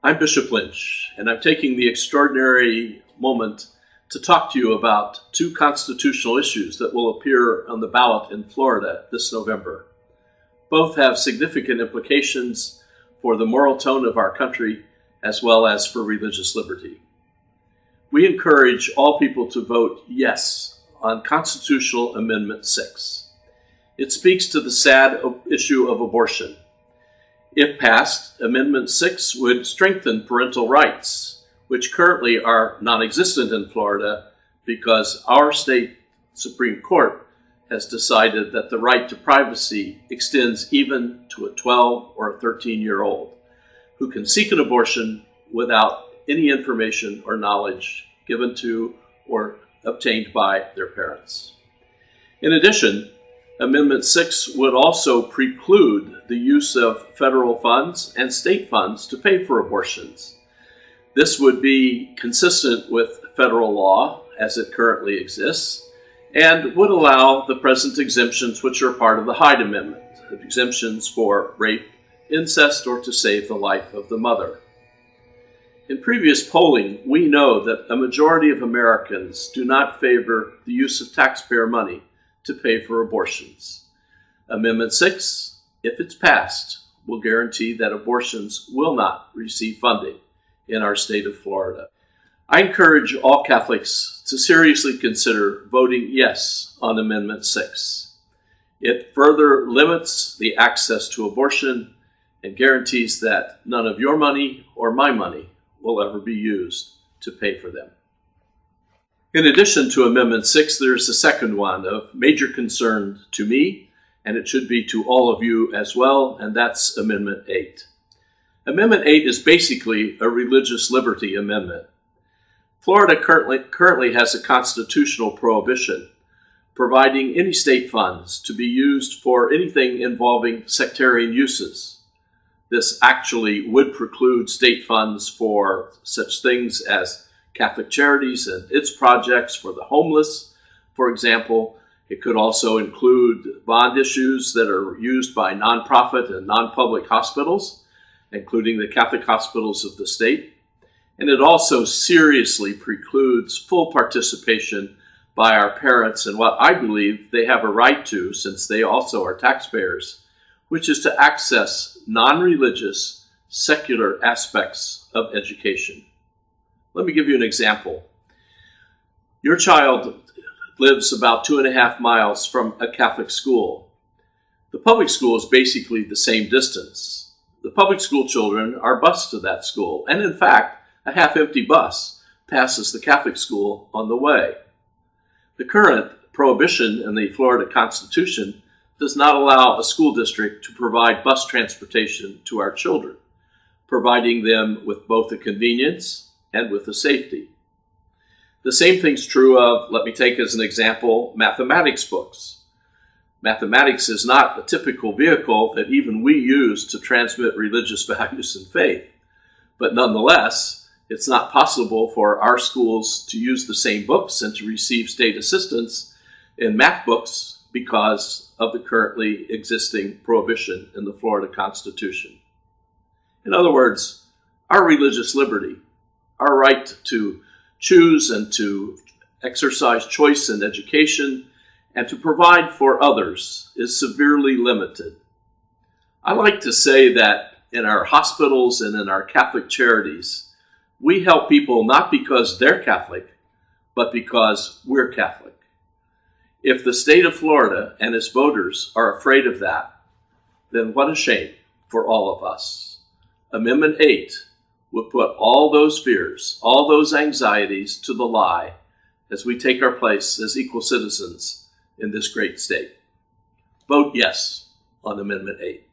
I'm Bishop Lynch, and I'm taking the extraordinary moment to talk to you about two constitutional issues that will appear on the ballot in Florida this November. Both have significant implications for the moral tone of our country as well as for religious liberty. We encourage all people to vote yes on Constitutional Amendment 6. It speaks to the sad issue of abortion. If passed, Amendment 6 would strengthen parental rights, which currently are non-existent in Florida because our state Supreme Court has decided that the right to privacy extends even to a 12 or a 13-year-old who can seek an abortion without any information or knowledge given to or obtained by their parents. In addition, Amendment 6 would also preclude the use of federal funds and state funds to pay for abortions. This would be consistent with federal law as it currently exists and would allow the present exemptions which are part of the Hyde Amendment, exemptions for rape, incest, or to save the life of the mother. In previous polling, we know that a majority of Americans do not favor the use of taxpayer money to pay for abortions. Amendment 6, if it's passed, will guarantee that abortions will not receive funding in our state of Florida. I encourage all Catholics to seriously consider voting yes on Amendment 6. It further limits the access to abortion and guarantees that none of your money or my money will ever be used to pay for them. In addition to Amendment 6, there's a second one of major concern to me, and it should be to all of you as well, and that's Amendment 8. Amendment 8 is basically a religious liberty amendment. Florida currently has a constitutional prohibition providing any state funds to be used for anything involving sectarian uses. This actually would preclude state funds for such things as Catholic Charities and its projects for the homeless, for example. It could also include bond issues that are used by nonprofit and non-public hospitals, including the Catholic hospitals of the state. And it also seriously precludes full participation by our parents in what I believe they have a right to, since they also are taxpayers, which is to access non-religious, secular aspects of education. Let me give you an example. Your child lives about 2.5 miles from a Catholic school. The public school is basically the same distance. The public school children are bused to that school, and in fact, a half-empty bus passes the Catholic school on the way. The current prohibition in the Florida Constitution does not allow a school district to provide bus transportation to our children, providing them with both the convenience and with the safety. The same thing's true of, let me take as an example, mathematics books. Mathematics is not a typical vehicle that even we use to transmit religious values and faith, but nonetheless, it's not possible for our schools to use the same books and to receive state assistance in math books because of the currently existing prohibition in the Florida Constitution. In other words, our religious liberty, our right to choose and to exercise choice in education and to provide for others is severely limited. I like to say that in our hospitals and in our Catholic charities, we help people not because they're Catholic, but because we're Catholic. If the state of Florida and its voters are afraid of that, then what a shame for all of us. Amendment 8 would put all those fears, all those anxieties to the lie as we take our place as equal citizens in this great state. Vote yes on Amendment 8.